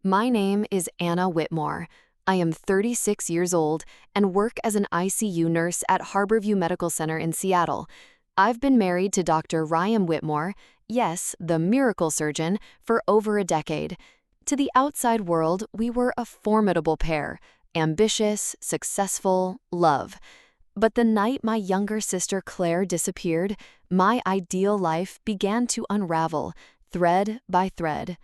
My name is Anna Whitmore. I am 36 years old and work as an ICU nurse at Harborview Medical Center in Seattle. I've been married to Dr. Ryan Whitmore, yes, the miracle surgeon, for over a decade. To the outside world, we were a formidable pair, ambitious, successful, love. But the night my younger sister Claire disappeared, my ideal life began to unravel, thread by thread.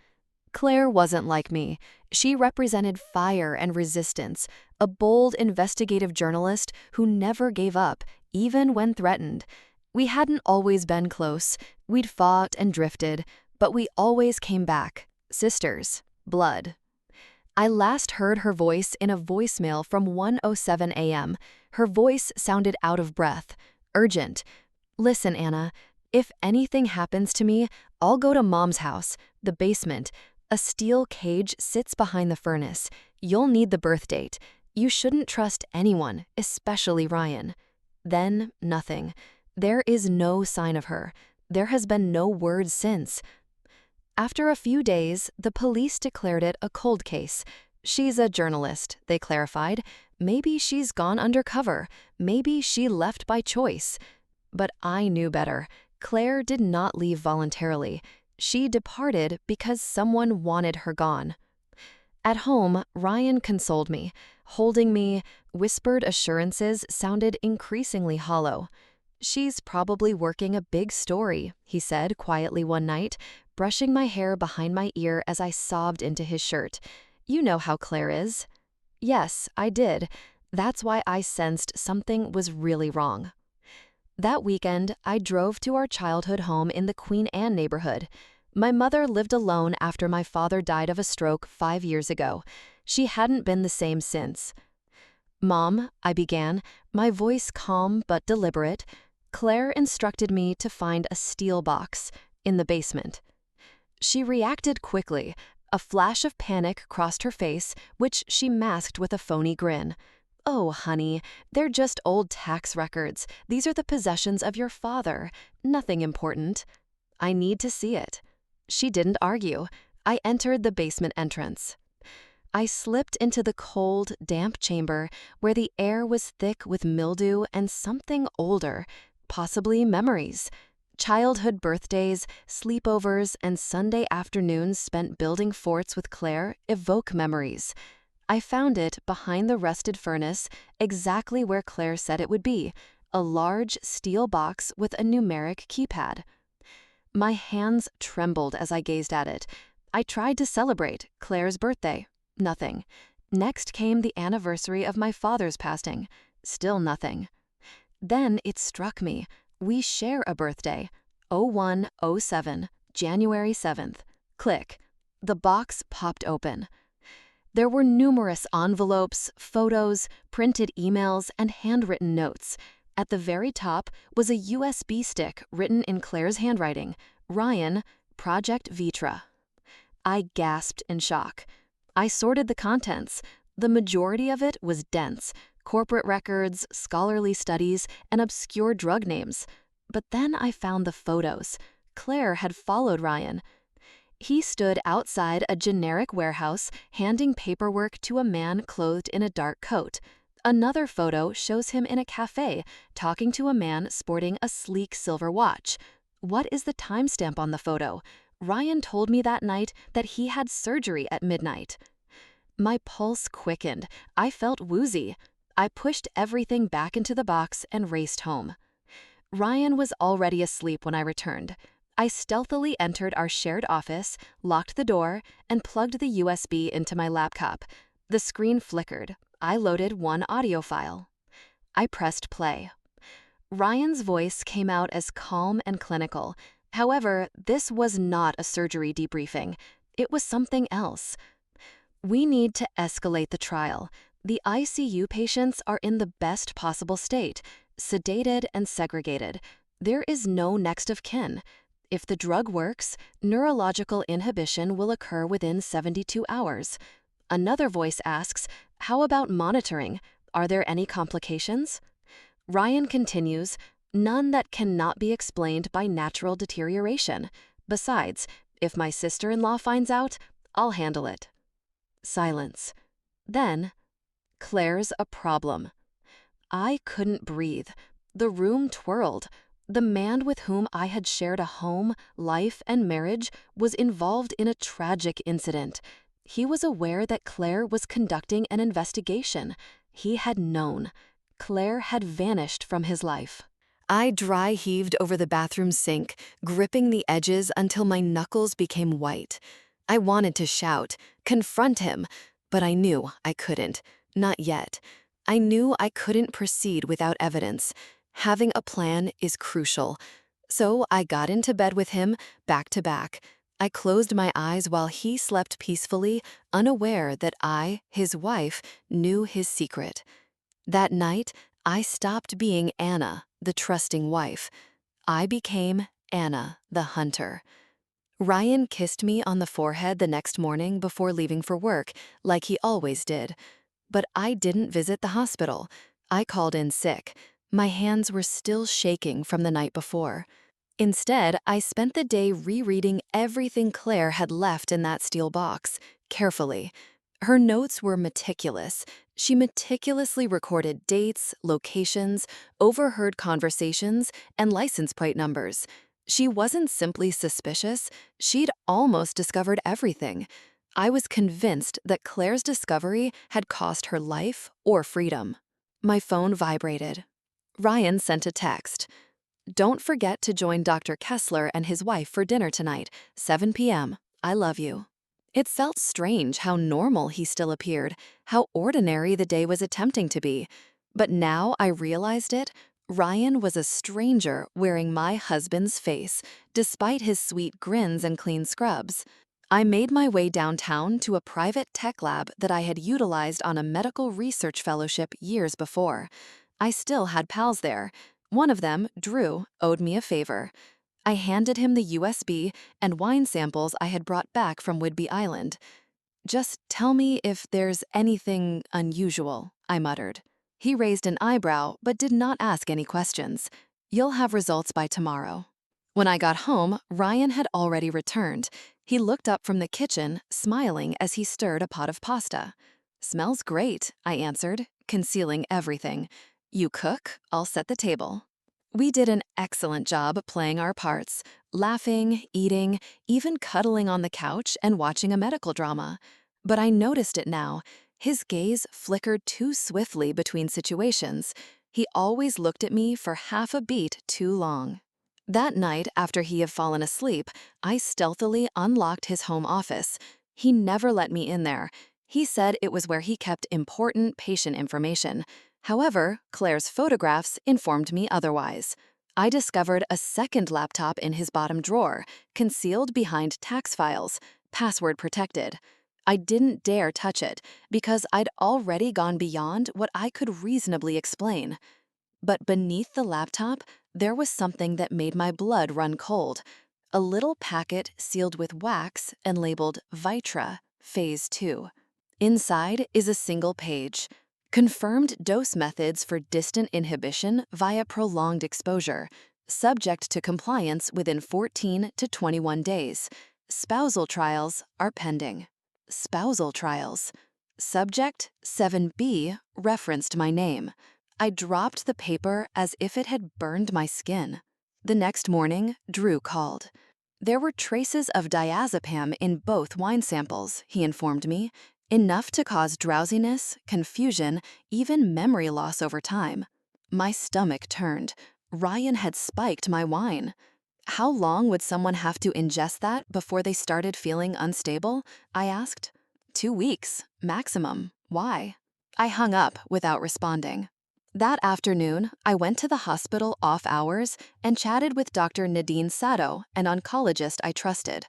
Claire wasn't like me. She represented fire and resistance, a bold investigative journalist who never gave up, even when threatened. We hadn't always been close. We'd fought and drifted, but we always came back. Sisters. Blood. I last heard her voice in a voicemail from 1:07 a.m. Her voice sounded out of breath, urgent. "Listen, Anna, if anything happens to me, I'll go to Mom's house, the basement. A steel cage sits behind the furnace. You'll need the birth date. You shouldn't trust anyone, especially Ryan." Then, nothing. There is no sign of her. There has been no word since. After a few days, the police declared it a cold case. She's a journalist, they clarified. Maybe she's gone undercover. Maybe she left by choice. But I knew better. Claire did not leave voluntarily. She departed because someone wanted her gone. At home, Ryan consoled me. Holding me, whispered assurances sounded increasingly hollow. "She's probably working a big story," he said quietly one night, brushing my hair behind my ear as I sobbed into his shirt. "You know how Claire is." Yes, I did. That's why I sensed something was really wrong. That weekend, I drove to our childhood home in the Queen Anne neighborhood. My mother lived alone after my father died of a stroke 5 years ago. She hadn't been the same since. "Mom," I began, my voice calm but deliberate. "Claire instructed me to find a steel box in the basement." She reacted quickly. A flash of panic crossed her face, which she masked with a phony grin. "Oh, honey, they're just old tax records. These are the possessions of your father. Nothing important." "I need to see it." She didn't argue. I entered the basement entrance. I slipped into the cold, damp chamber where the air was thick with mildew and something older, possibly memories. Childhood birthdays, sleepovers, and Sunday afternoons spent building forts with Claire evoke memories. I found it behind the rusted furnace, exactly where Claire said it would be, a large steel box with a numeric keypad. My hands trembled as I gazed at it. I tried to celebrate Claire's birthday. Nothing. Next came the anniversary of my father's passing. Still nothing. Then it struck me. We share a birthday. 0107, January 7th. Click. The box popped open. There were numerous envelopes, photos, printed emails, and handwritten notes. At the very top was a USB stick written in Claire's handwriting. Ryan, Project Vitra. I gasped in shock. I sorted the contents. The majority of it was dense. Corporate records, scholarly studies, and obscure drug names. But then I found the photos. Claire had followed Ryan. He stood outside a generic warehouse, handing paperwork to a man clothed in a dark coat. Another photo shows him in a cafe, talking to a man sporting a sleek silver watch. What is the timestamp on the photo? Ryan told me that night that he had surgery at midnight. My pulse quickened. I felt woozy. I pushed everything back into the box and raced home. Ryan was already asleep when I returned. I stealthily entered our shared office, locked the door, and plugged the USB into my laptop. The screen flickered. I loaded one audio file. I pressed play. Ryan's voice came out as calm and clinical. However, this was not a surgery debriefing. It was something else. "We need to escalate the trial. The ICU patients are in the best possible state, sedated and segregated. There is no next of kin. If the drug works, neurological inhibition will occur within 72 hours. Another voice asks, "How about monitoring? Are there any complications?" Ryan continues, "None that cannot be explained by natural deterioration. Besides, if my sister-in-law finds out, I'll handle it." Silence. Then, "Claire's a problem." I couldn't breathe. The room twirled. The man with whom I had shared a home, life, and marriage was involved in a tragic incident. He was aware that Claire was conducting an investigation. He had known. Claire had vanished from his life. I dry heaved over the bathroom sink, gripping the edges until my knuckles became white. I wanted to shout, confront him, but I knew I couldn't. Not yet. I knew I couldn't proceed without evidence. Having a plan is crucial. So I got into bed with him, back to back. I closed my eyes while he slept peacefully, unaware that I, his wife, knew his secret. That night, I stopped being Anna, the trusting wife. I became Anna, the hunter. Ryan kissed me on the forehead the next morning before leaving for work, like he always did. But I didn't visit the hospital. I called in sick. My hands were still shaking from the night before. Instead, I spent the day rereading everything Claire had left in that steel box, carefully. Her notes were meticulous. She meticulously recorded dates, locations, overheard conversations, and license plate numbers. She wasn't simply suspicious, she'd almost discovered everything. I was convinced that Claire's discovery had cost her life or freedom. My phone vibrated. Ryan sent a text. "Don't forget to join Dr. Kessler and his wife for dinner tonight, 7 p.m. I love you." It felt strange how normal he still appeared, how ordinary the day was attempting to be. But now I realized it. Ryan was a stranger wearing my husband's face, despite his sweet grins and clean scrubs. I made my way downtown to a private tech lab that I had utilized on a medical research fellowship years before. I still had pals there. One of them, Drew, owed me a favor. I handed him the USB and wine samples I had brought back from Whidbey Island. "Just tell me if there's anything unusual," I muttered. He raised an eyebrow but did not ask any questions. "You'll have results by tomorrow." When I got home, Ryan had already returned. He looked up from the kitchen, smiling as he stirred a pot of pasta. "Smells great," I answered, concealing everything. "You cook, I'll set the table." We did an excellent job playing our parts, laughing, eating, even cuddling on the couch and watching a medical drama. But I noticed it now. His gaze flickered too swiftly between situations. He always looked at me for half a beat too long. That night, after he had fallen asleep, I stealthily unlocked his home office. He never let me in there. He said it was where he kept important patient information. However, Claire's photographs informed me otherwise. I discovered a second laptop in his bottom drawer, concealed behind tax files, password protected. I didn't dare touch it because I'd already gone beyond what I could reasonably explain. But beneath the laptop, there was something that made my blood run cold. A little packet sealed with wax and labeled Vitra, Phase 2. Inside is a single page. Confirmed dose methods for distant inhibition via prolonged exposure, subject to compliance within 14 to 21 days. Spousal trials are pending. Spousal trials. Subject 7B referenced my name. I dropped the paper as if it had burned my skin. The next morning, Drew called. There were traces of diazepam in both wine samples, he informed me, enough to cause drowsiness, confusion, even memory loss over time. My stomach turned. Ryan had spiked my wine. How long would someone have to ingest that before they started feeling unstable? I asked. 2 weeks, maximum. Why? I hung up without responding. That afternoon, I went to the hospital off hours and chatted with Dr. Nadine Sato, an oncologist I trusted.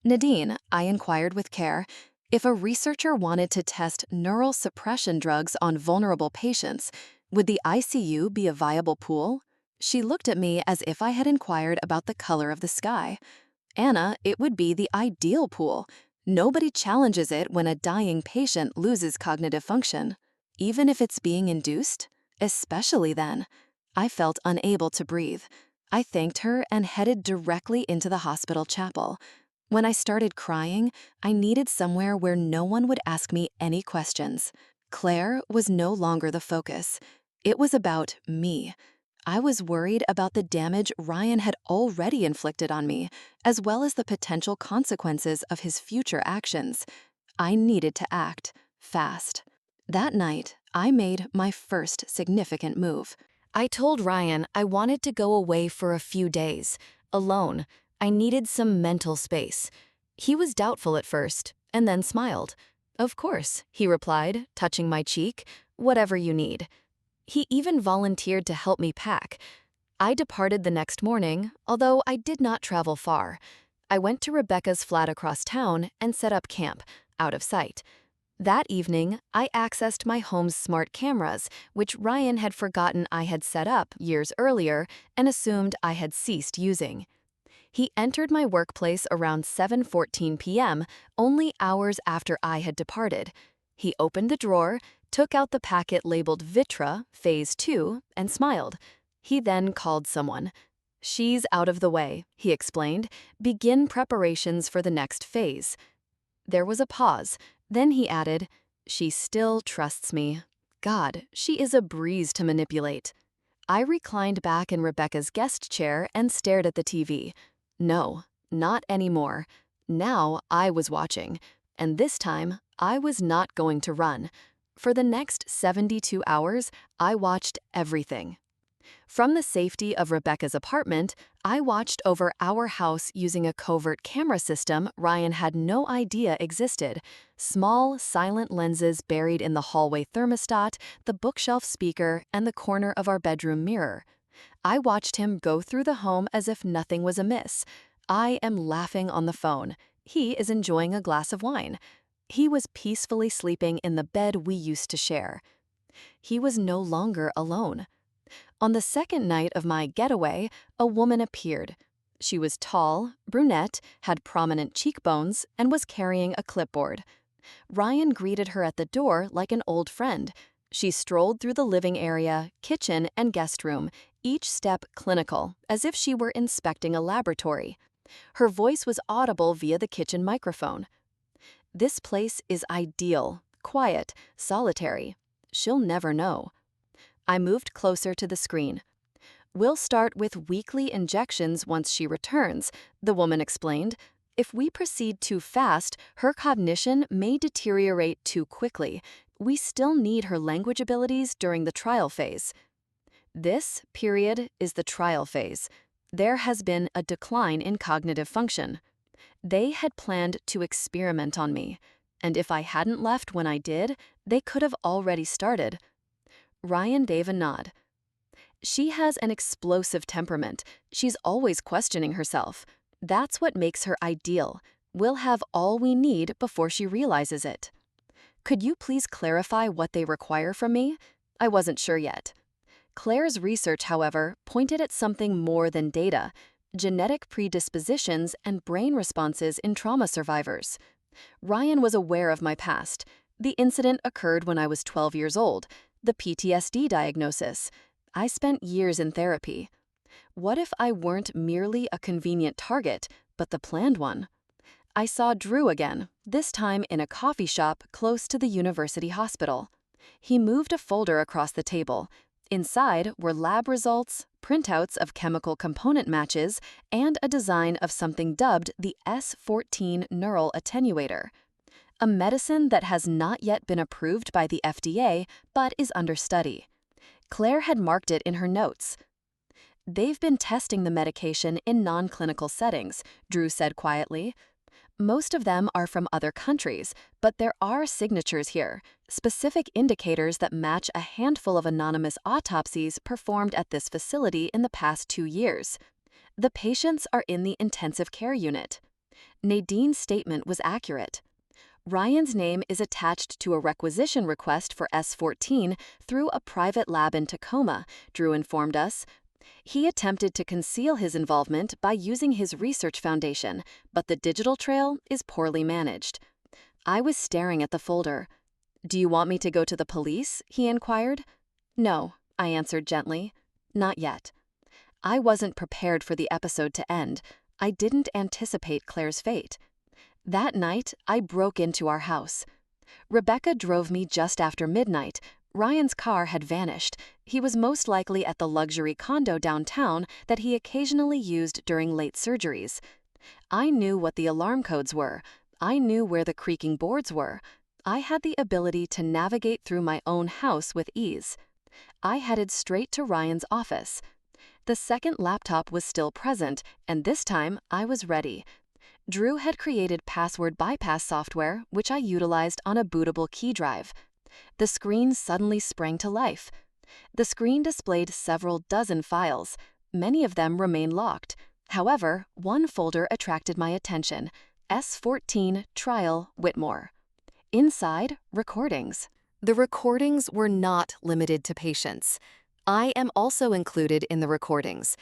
"Nadine," I inquired with care, "if a researcher wanted to test neural suppression drugs on vulnerable patients, would the ICU be a viable pool?" She looked at me as if I had inquired about the color of the sky. "Anna, it would be the ideal pool. Nobody challenges it when a dying patient loses cognitive function, even if it's being induced. Especially then." I felt unable to breathe. I thanked her and headed directly into the hospital chapel. When I started crying, I needed somewhere where no one would ask me any questions. Claire was no longer the focus. It was about me. I was worried about the damage Ryan had already inflicted on me, as well as the potential consequences of his future actions. I needed to act fast. That night, I made my first significant move. I told Ryan I wanted to go away for a few days, alone. I needed some mental space. He was doubtful at first, and then smiled. "Of course," he replied, touching my cheek, "whatever you need." He even volunteered to help me pack. I departed the next morning, although I did not travel far. I went to Rebecca's flat across town and set up camp, out of sight. That evening, I accessed my home's smart cameras, which Ryan had forgotten I had set up years earlier and assumed I had ceased using. He entered my workplace around 7:14 p.m., only hours after I had departed. He opened the drawer, took out the packet labeled Vitra, Phase 2, and smiled. He then called someone. "She's out of the way," he explained. "Begin preparations for the next phase." There was a pause. Then he added, "She still trusts me. God, she is a breeze to manipulate." I reclined back in Rebecca's guest chair and stared at the TV. No, not anymore. Now I was watching, and this time I was not going to run. For the next 72 hours, I watched everything. From the safety of Rebecca's apartment, I watched over our house using a covert camera system Ryan had no idea existed. Small, silent lenses buried in the hallway thermostat, the bookshelf speaker, and the corner of our bedroom mirror. I watched him go through the home as if nothing was amiss. I am laughing on the phone. He is enjoying a glass of wine. He was peacefully sleeping in the bed we used to share. He was no longer alone. On the second night of my getaway, a woman appeared. She was tall, brunette, had prominent cheekbones, and was carrying a clipboard. Ryan greeted her at the door like an old friend. She strolled through the living area, kitchen, and guest room, each step clinical, as if she were inspecting a laboratory. Her voice was audible via the kitchen microphone. "This place is ideal, quiet, solitary. She'll never know." I moved closer to the screen. "We'll start with weekly injections once she returns," the woman explained. "If we proceed too fast, her cognition may deteriorate too quickly. We still need her language abilities during the trial phase." This period is the trial phase. There has been a decline in cognitive function. They had planned to experiment on me, and if I hadn't left when I did, they could have already started. Ryan gave a nod. "She has an explosive temperament. She's always questioning herself. That's what makes her ideal. We'll have all we need before she realizes it." "Could you please clarify what they require from me?" I wasn't sure yet. Claire's research, however, pointed at something more than data: genetic predispositions and brain responses in trauma survivors. Ryan was aware of my past. The incident occurred when I was 12 years old. The PTSD diagnosis. I spent years in therapy. What if I weren't merely a convenient target, but the planned one? I saw Drew again, this time in a coffee shop close to the university hospital. He moved a folder across the table. Inside were lab results, printouts of chemical component matches, and a design of something dubbed the S14 neural attenuator. A medicine that has not yet been approved by the FDA, but is under study. Claire had marked it in her notes. "They've been testing the medication in non-clinical settings," Drew said quietly. "Most of them are from other countries, but there are signatures here, specific indicators that match a handful of anonymous autopsies performed at this facility in the past 2 years. The patients are in the intensive care unit." Nadine's statement was accurate. Ryan's name is attached to a requisition request for S14 through a private lab in Tacoma, Drew informed us. He attempted to conceal his involvement by using his research foundation, but the digital trail is poorly managed. I was staring at the folder. "Do you want me to go to the police?" he inquired. "No," I answered gently. "Not yet." I wasn't prepared for the episode to end. I didn't anticipate Claire's fate. That night, I broke into our house. Rebecca drove me just after midnight. Ryan's car had vanished. He was most likely at the luxury condo downtown that he occasionally used during late surgeries. I knew what the alarm codes were. I knew where the creaking boards were. I had the ability to navigate through my own house with ease. I headed straight to Ryan's office. The second laptop was still present, and this time I was ready. Drew had created password bypass software, which I utilized on a bootable key drive. The screen suddenly sprang to life. The screen displayed several dozen files. Many of them remain locked. However, one folder attracted my attention: S14 Trial Whitmore. Inside, recordings. The recordings were not limited to patients. I am also included in the recordings.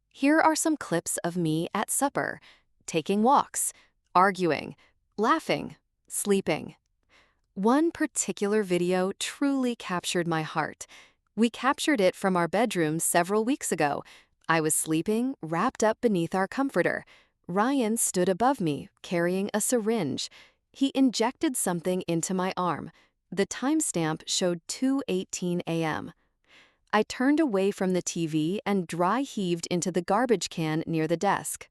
Here are some clips of me at supper, taking walks, arguing, laughing, sleeping. One particular video truly captured my heart. We captured it from our bedroom several weeks ago. I was sleeping, wrapped up beneath our comforter. Ryan stood above me, carrying a syringe. He injected something into my arm. The timestamp showed 2:18 a.m. I turned away from the TV and dry heaved into the garbage can near the desk.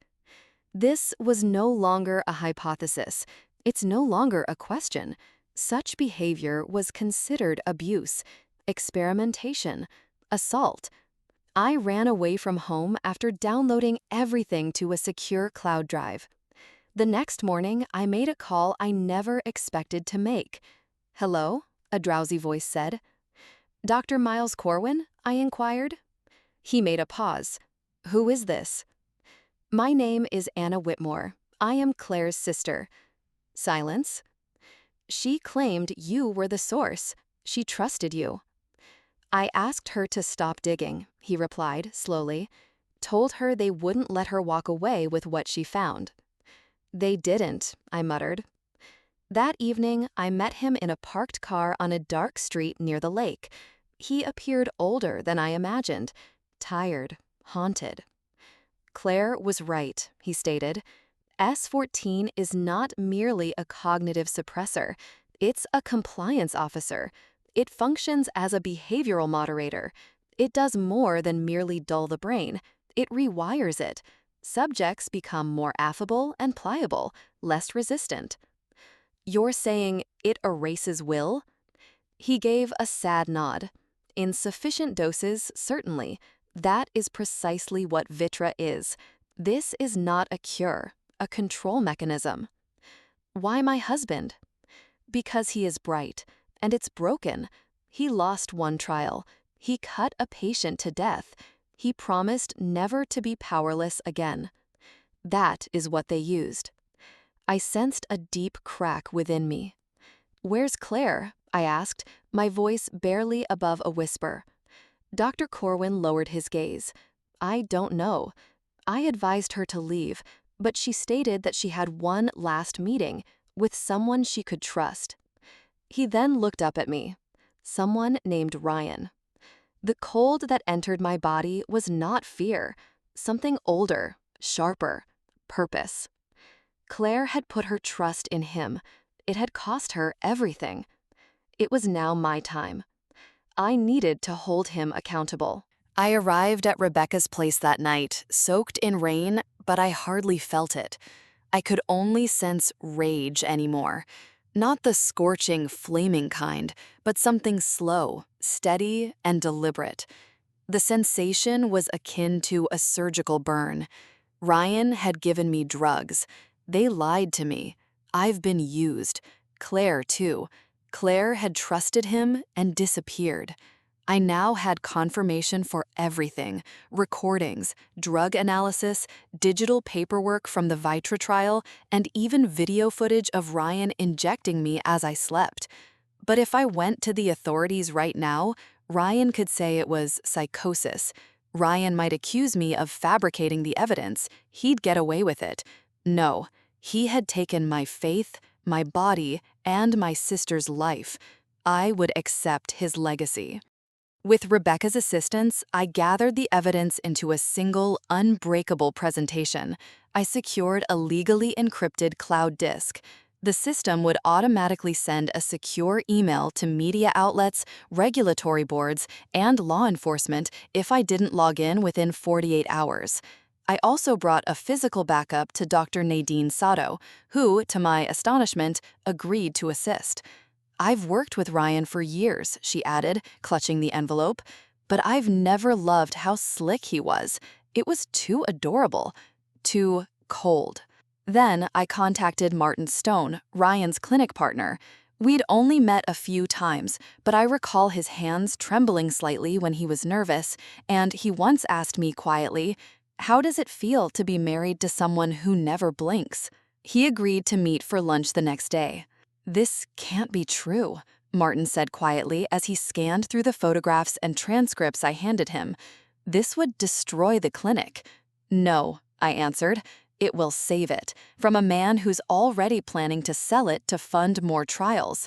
This was no longer a hypothesis. It's no longer a question. Such behavior was considered abuse, experimentation, assault. I ran away from home after downloading everything to a secure cloud drive. The next morning, I made a call I never expected to make. "Hello?" a drowsy voice said. "Dr. Miles Corwin?" I inquired. He made a pause. "Who is this?" "My name is Anna Whitmore. I am Claire's sister." Silence. "She claimed you were the source. She trusted you." "I asked her to stop digging," he replied slowly. "Told her they wouldn't let her walk away with what she found." "They didn't," I muttered. That evening, I met him in a parked car on a dark street near the lake. He appeared older than I imagined, tired, haunted. "Claire was right," he stated. S14 is not merely a cognitive suppressor. It's a compliance officer. It functions as a behavioral moderator. It does more than merely dull the brain. It rewires it. Subjects become more affable and pliable, less resistant. "You're saying it erases will?" He gave a sad nod. "In sufficient doses, certainly. That is precisely what Vitra is. This is not a cure, a control mechanism." "Why my husband?" "Because he is bright, and it's broken. He lost one trial. He cut a patient to death. He promised never to be powerless again. That is what they used." I sensed a deep crack within me. "Where's Claire?" I asked, my voice barely above a whisper. Dr. Corwin lowered his gaze. "I don't know. I advised her to leave, but she stated that she had one last meeting with someone she could trust." He then looked up at me. "Someone named Ryan." The cold that entered my body was not fear. Something older, sharper, purpose. Claire had put her trust in him. It had cost her everything. It was now my time. I needed to hold him accountable. I arrived at Rebecca's place that night, soaked in rain, but I hardly felt it. I could only sense rage anymore. Not the scorching, flaming kind, but something slow, steady, and deliberate. The sensation was akin to a surgical burn. Ryan had given me drugs. They lied to me. I've been used. Claire, too. Claire had trusted him and disappeared. I now had confirmation for everything: recordings, drug analysis, digital paperwork from the Vitra trial, and even video footage of Ryan injecting me as I slept. But if I went to the authorities right now, Ryan could say it was psychosis. Ryan might accuse me of fabricating the evidence. He'd get away with it. No, he had taken my faith, my body, and my sister's life. I would accept his legacy. With Rebecca's assistance, I gathered the evidence into a single, unbreakable presentation. I secured a legally encrypted cloud disk. The system would automatically send a secure email to media outlets, regulatory boards, and law enforcement if I didn't log in within 48 hours. I also brought a physical backup to Dr. Nadine Sato, who, to my astonishment, agreed to assist. "I've worked with Ryan for years," she added, clutching the envelope, "but I've never loved how slick he was. It was too adorable, too cold." Then I contacted Martin Stone, Ryan's clinic partner. We'd only met a few times, but I recall his hands trembling slightly when he was nervous, and he once asked me quietly, "How does it feel to be married to someone who never blinks?" He agreed to meet for lunch the next day. "This can't be true," Martin said quietly as he scanned through the photographs and transcripts I handed him. "This would destroy the clinic." "No," I answered. "It will save it, from a man who's already planning to sell it to fund more trials."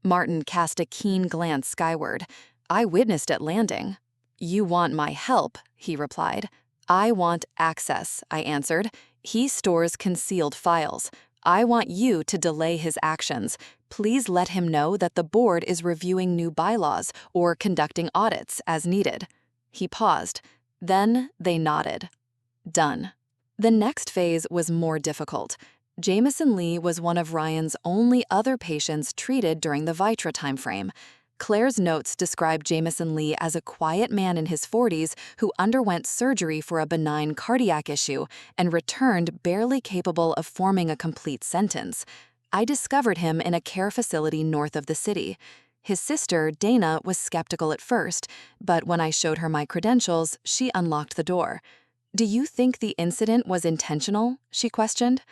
Martin cast a keen glance skyward. "I witnessed it landing." "You want my help," he replied. "I want access," I answered. "He stores concealed files. I want you to delay his actions. Please let him know that the board is reviewing new bylaws or conducting audits as needed." He paused. Then they nodded. Done. The next phase was more difficult. Jamison Lee was one of Ryan's only other patients treated during the Vitra timeframe. Claire's notes describe Jamison Lee as a quiet man in his 40s who underwent surgery for a benign cardiac issue and returned barely capable of forming a complete sentence. I discovered him in a care facility north of the city. His sister, Dana, was skeptical at first, but when I showed her my credentials, she unlocked the door. "Do you think the incident was intentional?" she questioned.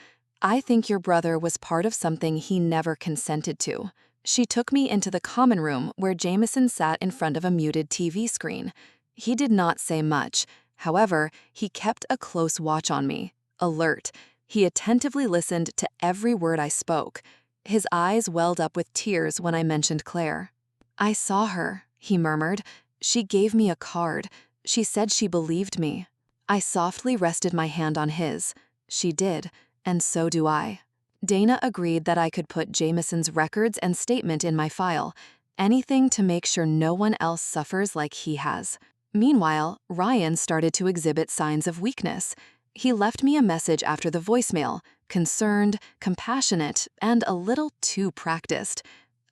"I think your brother was part of something he never consented to." She took me into the common room where Jamison sat in front of a muted TV screen. He did not say much. However, he kept a close watch on me, alert. He attentively listened to every word I spoke. His eyes welled up with tears when I mentioned Claire. "I saw her," he murmured. "She gave me a card. She said she believed me." I softly rested my hand on his. "She did, and so do I." Dana agreed that I could put Jamison's records and statement in my file, anything to make sure no one else suffers like he has. Meanwhile, Ryan started to exhibit signs of weakness. He left me a message after the voicemail, concerned, compassionate, and a little too practiced.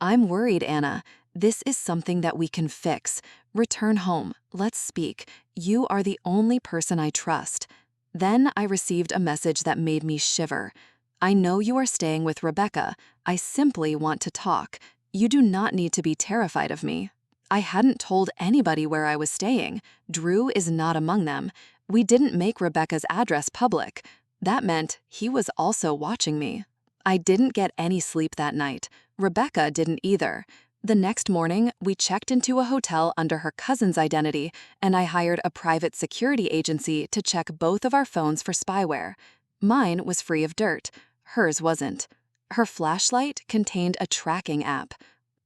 "I'm worried, Anna. This is something that we can fix. Return home. Let's speak. You are the only person I trust." Then I received a message that made me shiver. "I know you are staying with Rebecca. I simply want to talk. You do not need to be terrified of me." I hadn't told anybody where I was staying. Drew is not among them. We didn't make Rebecca's address public. That meant he was also watching me. I didn't get any sleep that night. Rebecca didn't either. The next morning, we checked into a hotel under her cousin's identity, and I hired a private security agency to check both of our phones for spyware. Mine was free of dirt. Hers wasn't. Her flashlight contained a tracking app.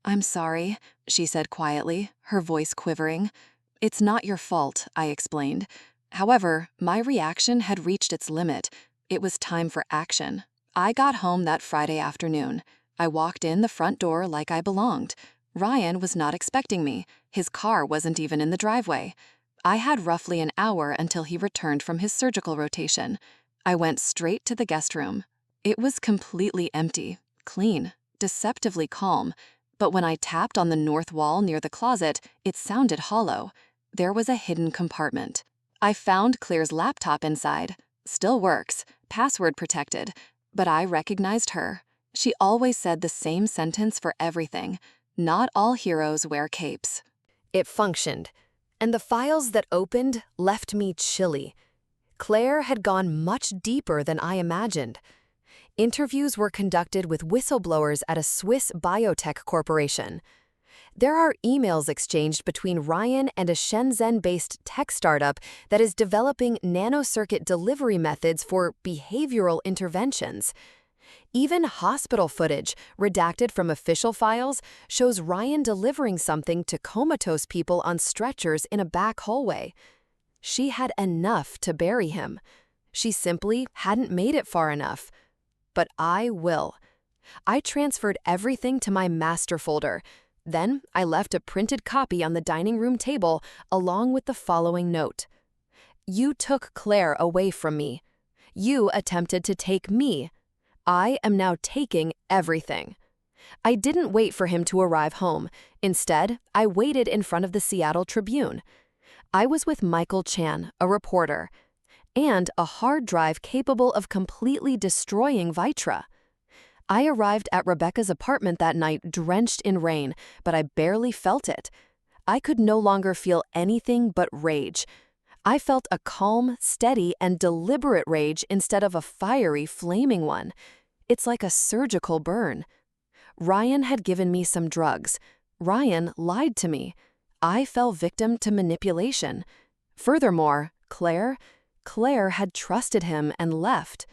"I'm sorry," she said quietly, her voice quivering. "It's not your fault," I explained. However, my reaction had reached its limit. It was time for action. I got home that Friday afternoon. I walked in the front door like I belonged. Ryan was not expecting me. His car wasn't even in the driveway. I had roughly an hour until he returned from his surgical rotation. I went straight to the guest room. It was completely empty, clean, deceptively calm. But when I tapped on the north wall near the closet, it sounded hollow. There was a hidden compartment. I found Claire's laptop inside. Still works, password protected. But I recognized her. She always said the same sentence for everything. "Not all heroes wear capes." It functioned, and the files that opened left me chilly. Claire had gone much deeper than I imagined. Interviews were conducted with whistleblowers at a Swiss biotech corporation. There are emails exchanged between Ryan and a Shenzhen-based tech startup that is developing nanocircuit delivery methods for behavioral interventions. Even hospital footage, redacted from official files, shows Ryan delivering something to comatose people on stretchers in a back hallway. She had enough to bury him. She simply hadn't made it far enough. But I will. I transferred everything to my master folder. Then I left a printed copy on the dining room table along with the following note. You took Claire away from me. You attempted to take me. I am now taking everything. I didn't wait for him to arrive home. Instead, I waited in front of the Seattle Tribune. I was with Michael Chan, a reporter, and a hard drive capable of completely destroying Vitra. I arrived at Rebecca's apartment that night drenched in rain, but I barely felt it. I could no longer feel anything but rage. I felt a calm, steady, and deliberate rage instead of a fiery, flaming one. It's like a surgical burn. Ryan had given me some drugs. Ryan lied to me. I fell victim to manipulation. Furthermore, Claire had trusted him and left.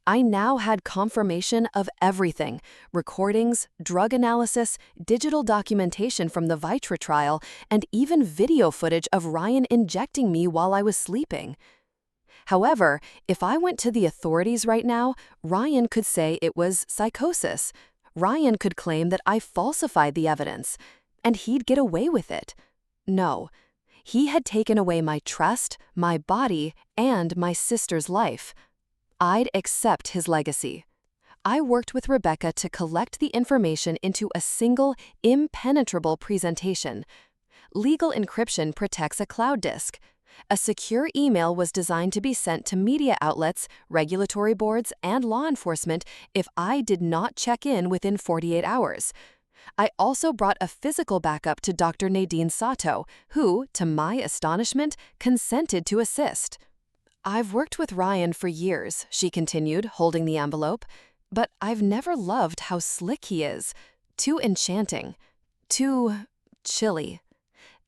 I now had confirmation of everything: recordings, drug analysis, digital documentation from the Vitra trial, and even video footage of Ryan injecting me while I was sleeping. However, if I went to the authorities right now, Ryan could say it was psychosis. Ryan could claim that I falsified the evidence, and he'd get away with it. No. He had taken away my trust, my body, and my sister's life. I'd accept his legacy. I worked with Rebecca to collect the information into a single, impenetrable presentation. Legal encryption protects a cloud disk. A secure email was designed to be sent to media outlets, regulatory boards, and law enforcement if I did not check in within 48 hours. I also brought a physical backup to Dr. Nadine Sato, who, to my astonishment, consented to assist. I've worked with Ryan for years, she continued, holding the envelope, but I've never loved how slick he is. Too enchanting. Too chilly.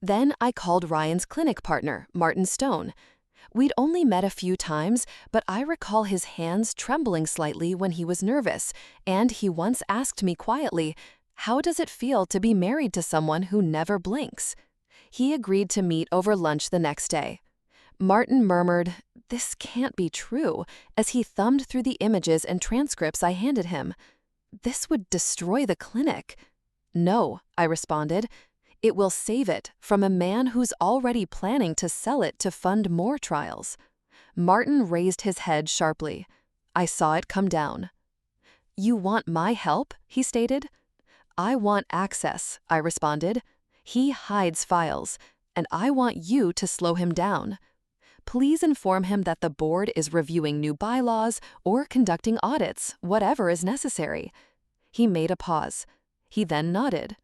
Then I called Ryan's clinic partner, Martin Stone. We'd only met a few times, but I recall his hands trembling slightly when he was nervous, and he once asked me quietly, "How does it feel to be married to someone who never blinks?" He agreed to meet over lunch the next day. Martin murmured, "This can't be true," as he thumbed through the images and transcripts I handed him. "This would destroy the clinic." "No," I responded. "It will save it from a man who's already planning to sell it to fund more trials." Martin raised his head sharply. I saw it come down. "You want my help?" he stated. "I want access," I responded. "He hides files, and I want you to slow him down. Please inform him that the board is reviewing new bylaws or conducting audits, whatever is necessary." He made a pause. He then nodded.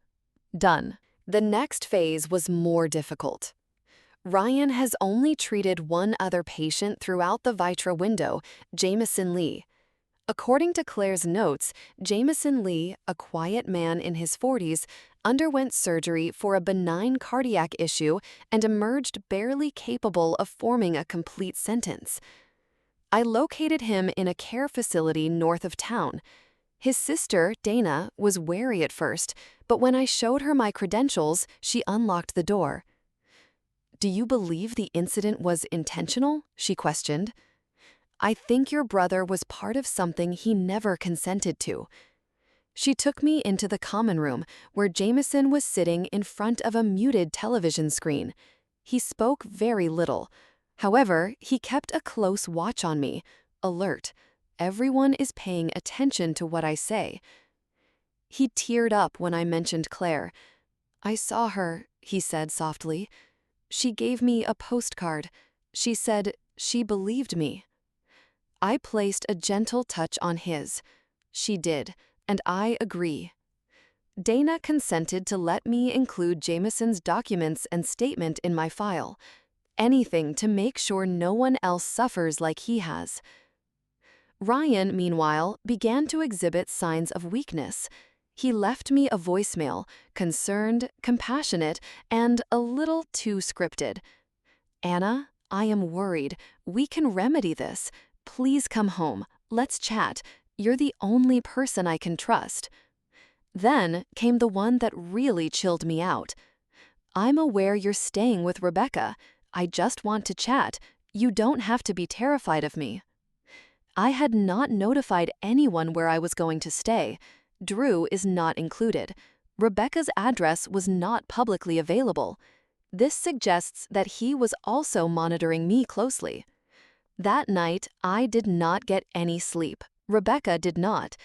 Done. The next phase was more difficult. Ryan has only treated one other patient throughout the Vitra window, Jameson Lee. According to Claire's notes, Jameson Lee, a quiet man in his 40s, underwent surgery for a benign cardiac issue and emerged barely capable of forming a complete sentence. I located him in a care facility north of town. His sister, Dana, was wary at first, but when I showed her my credentials, she unlocked the door. "Do you believe the incident was intentional?" she questioned. "I think your brother was part of something he never consented to." She took me into the common room, where Jameson was sitting in front of a muted television screen. He spoke very little. However, he kept a close watch on me, alert. Everyone is paying attention to what I say. He teared up when I mentioned Claire. "I saw her," he said softly. "She gave me a postcard. She said she believed me." I placed a gentle touch on his. "She did, and I agree." Dana consented to let me include Jameson's documents and statement in my file. Anything to make sure no one else suffers like he has. Ryan, meanwhile, began to exhibit signs of weakness. He left me a voicemail, concerned, compassionate, and a little too scripted. "Anna, I am worried. We can remedy this. Please come home. Let's chat. You're the only person I can trust." Then came the one that really chilled me out. "I'm aware you're staying with Rebecca. I just want to chat. You don't have to be terrified of me. I had not notified anyone where I was going to stay. Drew is not included. Rebecca's address was not publicly available. This suggests that he was also monitoring me closely. That night, I did not get any sleep. Rebecca did not.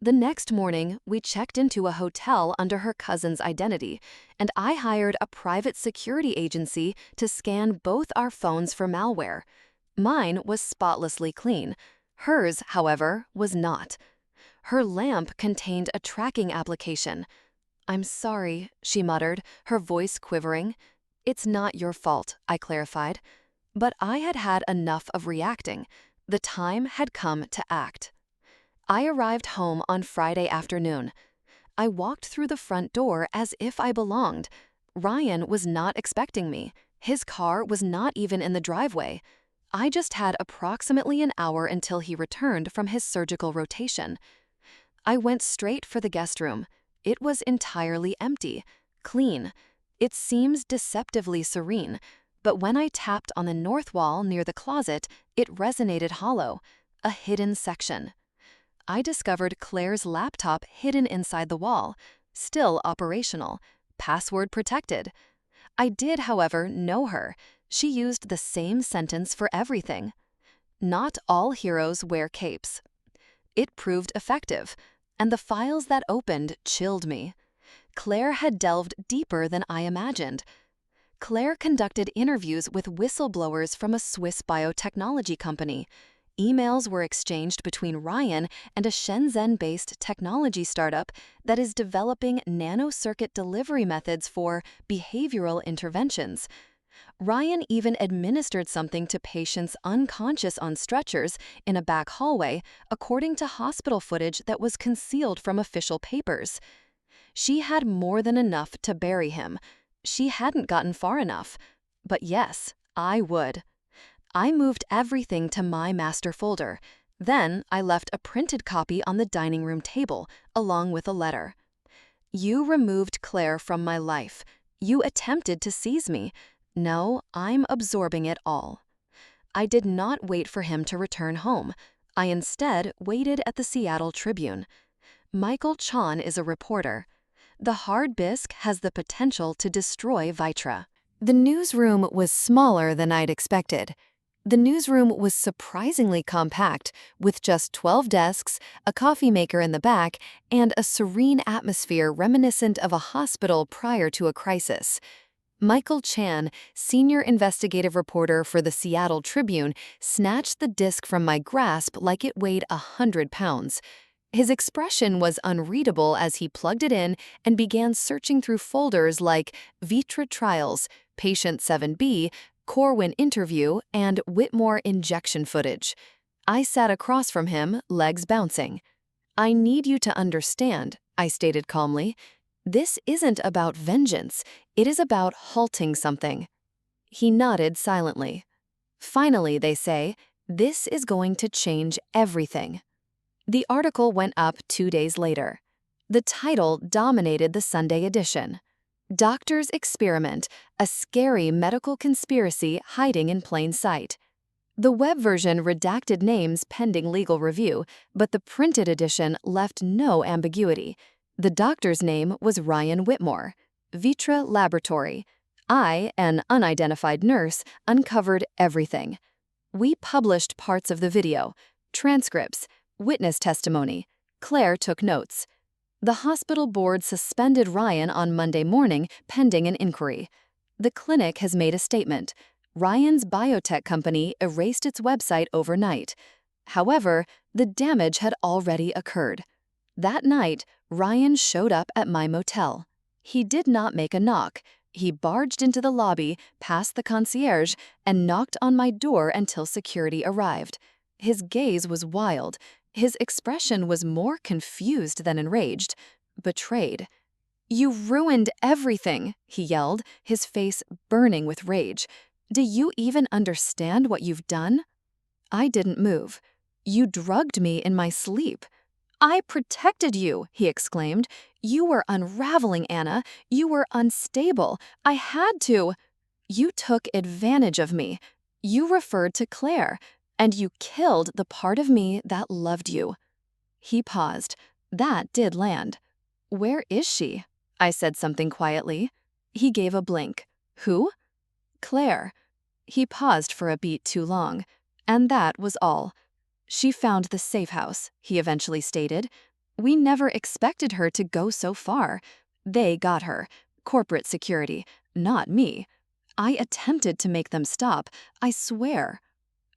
The next morning, we checked into a hotel under her cousin's identity, and I hired a private security agency to scan both our phones for malware. Mine was spotlessly clean. Hers, however, was not. Her lamp contained a tracking application. "I'm sorry," she muttered, her voice quivering. "It's not your fault," I clarified. But I had had enough of reacting. The time had come to act. I arrived home on Friday afternoon. I walked through the front door as if I belonged. Ryan was not expecting me. His car was not even in the driveway. I just had approximately an hour until he returned from his surgical rotation. I went straight for the guest room. It was entirely empty, clean. It seems deceptively serene, but when I tapped on the north wall near the closet, it resonated hollow, a hidden section. I discovered Claire's laptop hidden inside the wall, still operational, password protected. I did, however, know her. She used the same sentence for everything. Not all heroes wear capes. It proved effective, and the files that opened chilled me. Claire had delved deeper than I imagined. Claire conducted interviews with whistleblowers from a Swiss biotechnology company. Emails were exchanged between Ryan and a Shenzhen-based technology startup that is developing nanocircuit delivery methods for behavioral interventions. Ryan even administered something to patients unconscious on stretchers in a back hallway, according to hospital footage that was concealed from official papers. She had more than enough to bury him. She hadn't gotten far enough. But yes, I would. I moved everything to my master folder. Then I left a printed copy on the dining room table, along with a letter. "You removed Claire from my life. You attempted to seize me. No, I'm absorbing it all." I did not wait for him to return home. I instead waited at the Seattle Tribune. Michael Chon is a reporter. The hard disk has the potential to destroy Vitra. The newsroom was smaller than I'd expected. The newsroom was surprisingly compact, with just 12 desks, a coffee maker in the back, and a serene atmosphere reminiscent of a hospital prior to a crisis. Michael Chan, senior investigative reporter for the Seattle Tribune, snatched the disk from my grasp like it weighed 100 pounds. His expression was unreadable as he plugged it in and began searching through folders like Vitra Trials, Patient 7B, Corwin interview, and Whitmore injection footage. I sat across from him, legs bouncing. "I need you to understand," I stated calmly. "This isn't about vengeance. It is about halting something." He nodded silently. "Finally," they say, "this is going to change everything." The article went up 2 days later. The title dominated the Sunday edition. "Doctors Experiment, a scary medical conspiracy hiding in plain sight." The web version redacted names pending legal review, but the printed edition left no ambiguity. The doctor's name was Ryan Whitmore. Vitra Laboratory. I, an unidentified nurse, uncovered everything. We published parts of the video, transcripts, witness testimony. Claire took notes. The hospital board suspended Ryan on Monday morning pending an inquiry. The clinic has made a statement. Ryan's biotech company erased its website overnight. However, the damage had already occurred. That night, Ryan showed up at my motel. He did not make a knock. He barged into the lobby, past the concierge, and knocked on my door until security arrived. His gaze was wild. His expression was more confused than enraged, betrayed. "You ruined everything," he yelled, his face burning with rage. "Do you even understand what you've done?" I didn't move. "You drugged me in my sleep." "I protected you," he exclaimed. "You were unraveling, Anna. You were unstable. I had to." "You took advantage of me. You referred to Claire, and you killed the part of me that loved you." He paused. That did land. "Where is she?" I said something quietly. He gave a blink. "Who?" "Claire." He paused for a beat too long. And that was all. "She found the safe house," he eventually stated. "We never expected her to go so far. They got her. Corporate security. Not me. I attempted to make them stop, I swear."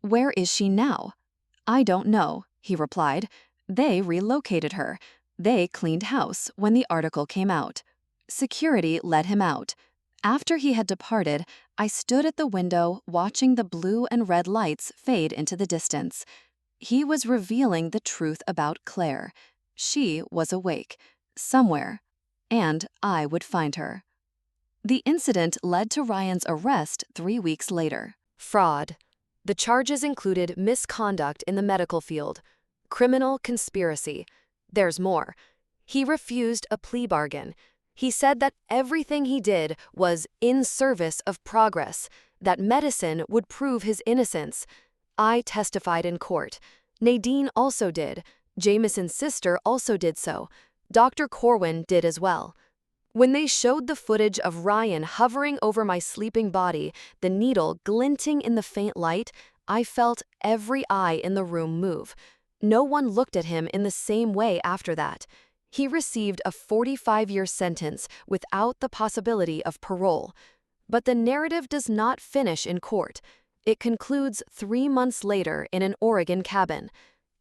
"Where is she now?" "I don't know," he replied. "They relocated her. They cleaned house when the article came out." Security let him out. After he had departed, I stood at the window watching the blue and red lights fade into the distance. He was revealing the truth about Claire. She was awake, somewhere, and I would find her. The incident led to Ryan's arrest 3 weeks later. Fraud. The charges included misconduct in the medical field, criminal conspiracy. There's more. He refused a plea bargain. He said that everything he did was in service of progress, that medicine would prove his innocence. I testified in court. Nadine also did. Jameson's sister also did so. Dr. Corwin did as well. When they showed the footage of Ryan hovering over my sleeping body, the needle glinting in the faint light, I felt every eye in the room move. No one looked at him in the same way after that. He received a 45-year sentence without the possibility of parole. But the narrative does not finish in court. It concludes 3 months later in an Oregon cabin.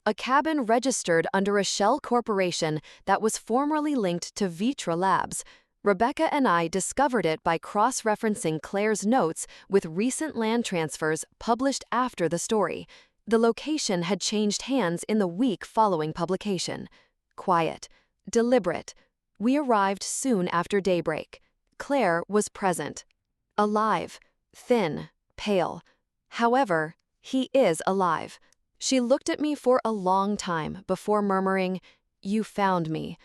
A cabin registered under a shell corporation that was formerly linked to Vitra Labs. Rebecca and I discovered it by cross-referencing Claire's notes with recent land transfers published after the story. The location had changed hands in the week following publication. Quiet. Deliberate. We arrived soon after daybreak. Claire was present. Alive. Thin. Pale. However, he is alive. She looked at me for a long time before murmuring, "You found me."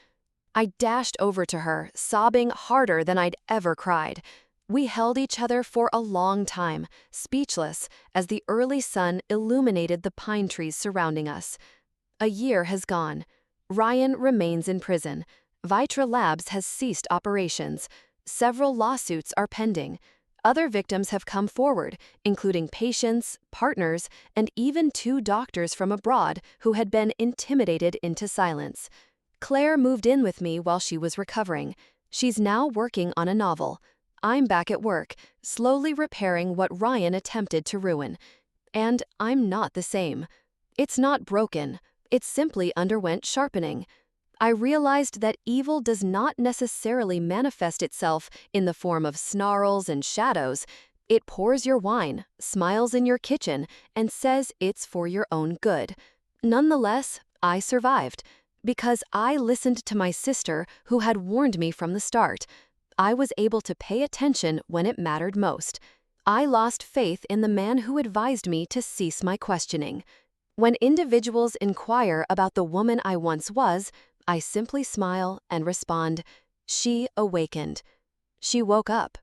I dashed over to her, sobbing harder than I'd ever cried. We held each other for a long time, speechless, as the early sun illuminated the pine trees surrounding us. A year has gone. Ryan remains in prison. Vitra Labs has ceased operations. Several lawsuits are pending. Other victims have come forward, including patients, partners, and even 2 doctors from abroad who had been intimidated into silence. Claire moved in with me while she was recovering. She's now working on a novel. I'm back at work, slowly repairing what Ryan attempted to ruin. And I'm not the same. It's not broken. It simply underwent sharpening. I realized that evil does not necessarily manifest itself in the form of snarls and shadows. It pours your wine, smiles in your kitchen, and says it's for your own good. Nonetheless, I survived. Because I listened to my sister who had warned me from the start. I was able to pay attention when it mattered most. I lost faith in the man who advised me to cease my questioning. When individuals inquire about the woman I once was, I simply smile and respond, "She awakened." She woke up.